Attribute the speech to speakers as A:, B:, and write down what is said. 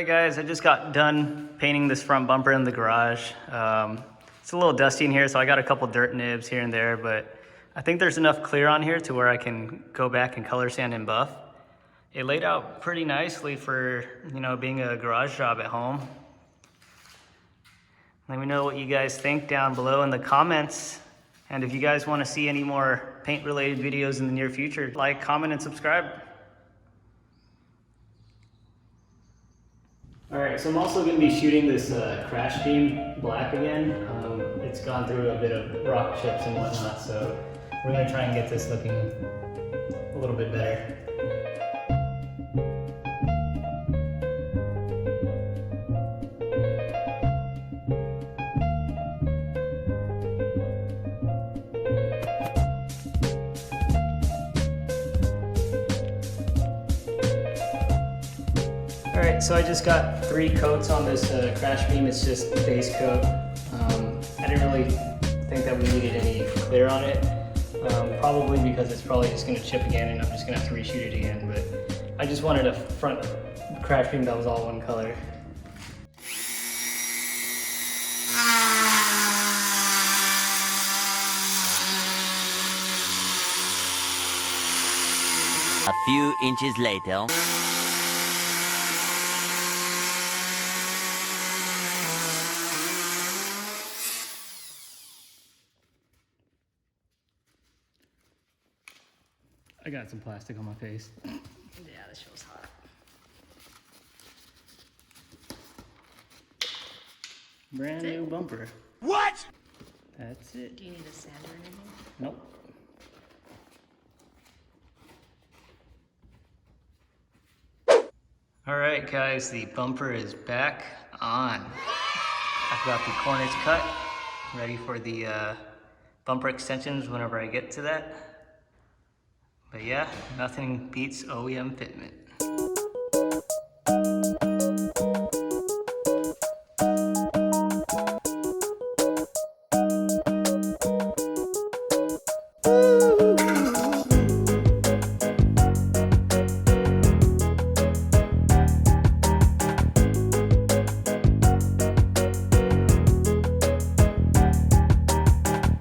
A: guys, I just got done painting this front bumper in the garage. It's a little dusty in here, so I got a couple dirt nibs here and there, but I think there's enough clear on here to where I can go back and color sand and buff. It laid out pretty nicely for, you know, being a garage job at home. Let me know what you guys think down below in the comments. And if you guys want to see any more paint related videos in the near future, like, comment, and subscribe. All right, so I'm also going to be shooting this crash beam black again. It's gone through a bit of rock chips and whatnot, so we're going to try and get this looking a little bit better. All right, so I just got 3 coats on this crash beam. It's just base coat. I didn't really think that we needed any clear on it, probably because it's probably just gonna chip again and I'm just gonna have to reshoot it again, but I just wanted a front crash beam that was all one color.
B: A few inches later.
A: I got some plastic on my face.
C: Yeah, this shit was hot.
A: Brand new bumper.
B: What?
A: That's it.
C: Do you need a sander or anything?
A: Nope. All right, guys, the bumper is back on. I've got the corners cut, ready for the bumper extensions whenever I get to that. But yeah, nothing beats OEM fitment.